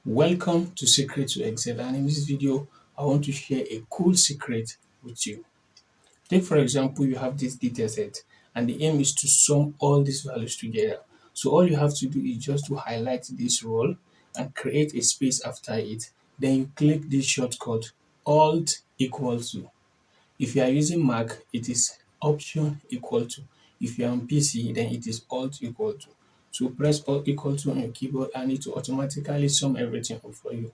Welcome to Secret to Excel, and in this video I want to share a cool secret with you. Take for example you have this data set and the aim is to sum all these values together. So all you have to do is just to highlight this row and create a space after it. Then you click this shortcut Alt equal to. If you are using Mac, it is Option equal to. If you are on PC, then it is Alt equal to. So press Alt equal to on your keyboard and it will automatically sum everything up for you.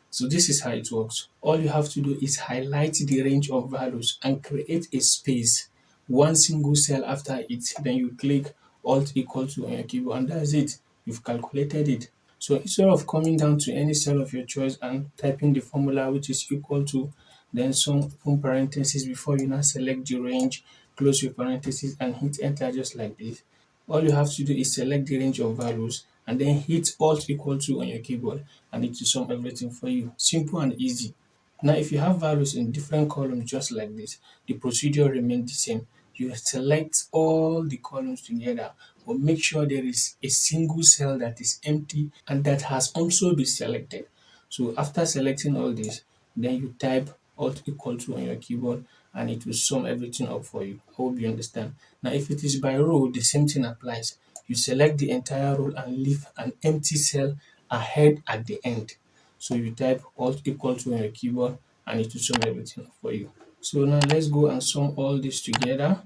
So this is how it works. All you have to do is highlight the range of values and create a space, one single cell after it. Then you click Alt equal to on your keyboard and that's it. You've calculated it. So instead of coming down to any cell of your choice and typing the formula which is equal to, then some open parentheses before you now select the range, close your parentheses and hit enter just like this. All you have to do is select the range of values and then hit Alt equal to on your keyboard and it will sum everything for you. Simple and easy. Now if you have values in different columns just like this, the procedure remains the same. You select all the columns together, but make sure there is a single cell that is empty and that has also been selected. So after selecting all this, then you type Alt equal to on your keyboard and it will sum everything up for you. I hope you understand. Now if it is by row, the same thing applies. You select the entire row and leave an empty cell ahead at the end. So you type Alt equal to on your keyboard and it will sum everything up for you. So now let's go and sum all this together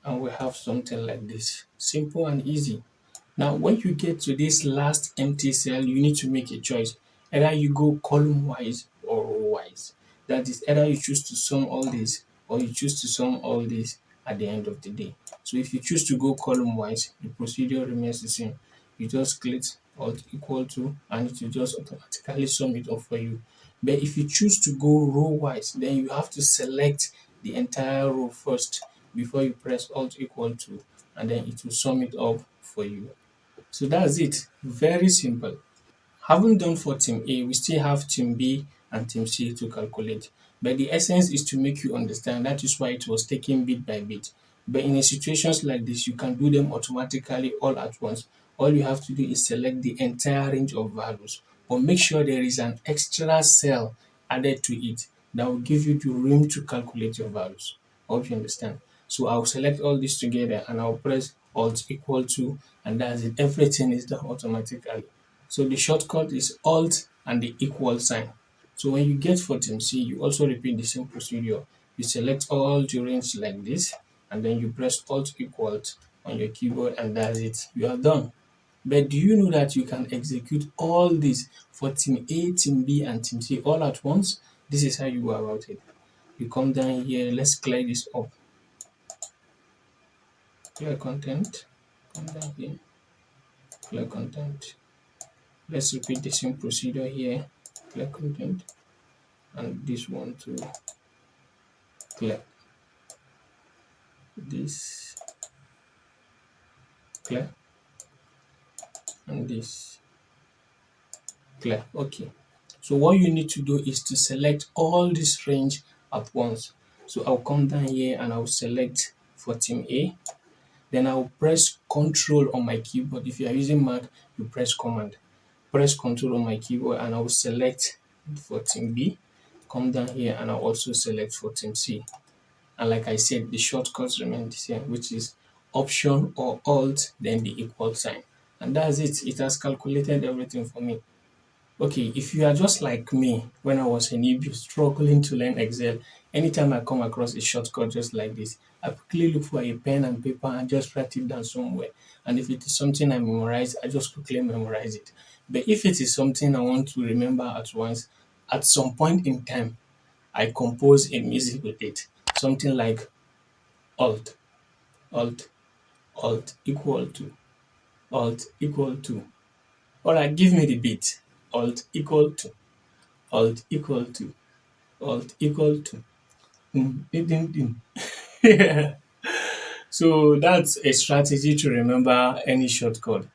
and we have something like this. Simple and easy. Now when you get to this last empty cell, you need to make a choice. Either you go column wise or row wise. That is, either you choose to sum all this or you choose to sum all this at the end of the day. So if you choose to go column wise, the procedure remains the same. You just click Alt equal to and it will just automatically sum it up for you. But if you choose to go row wise, then you have to select the entire row first before you press Alt equal to and then it will sum it up for you. So that's it. Very simple. Having done for team A, we still have team B and team C to calculate. But the essence is to make you understand. That is why it was taken bit by bit. But in a situations like this, you can do them automatically all at once. All you have to do is select the entire range of values. But make sure there is an extra cell added to it that will give you the room to calculate your values. I hope you understand. So I'll select all this together and I'll press Alt equal to and that's it. Everything is done automatically. So the shortcut is Alt and the equal sign. So when you get for team C, you also repeat the same procedure. You select all the range like this, and then you press Alt equal on your keyboard, and that's it. You are done. But do you know that you can execute all this for team A, team B, and team C all at once? This is how you go about it. You come down here, let's clear this up. Clear content. Come down here. Clear content. Let's repeat the same procedure here. Clear content. And this one to clear. This clear. And this clear. Okay. So what you need to do is to select all this range at once. So I'll come down here and I'll select for team A. Then I'll press Control on my keyboard. If you are using Mac, you press Command. Press Control on my keyboard and I'll select for team B. Come down here and I'll also select for team C. And like I said, the shortcuts remain the same, which is Option or Alt, then the equal sign. And that's it. It has calculated everything for me. Okay, if you are just like me when I was a newbie struggling to learn Excel, anytime I come across a shortcut just like this, I quickly look for a pen and paper and just write it down somewhere. And if it is something I memorize, I just quickly memorize it. But if it is something I want to remember at once, at some point in time, I compose a music with it. Something like Alt, Alt, Alt equal to, Alt equal to. Alright, give me the beat. Alt equal to, Alt equal to, Alt equal to. Ding, ding, ding. Yeah. So that's a strategy to remember any shortcut.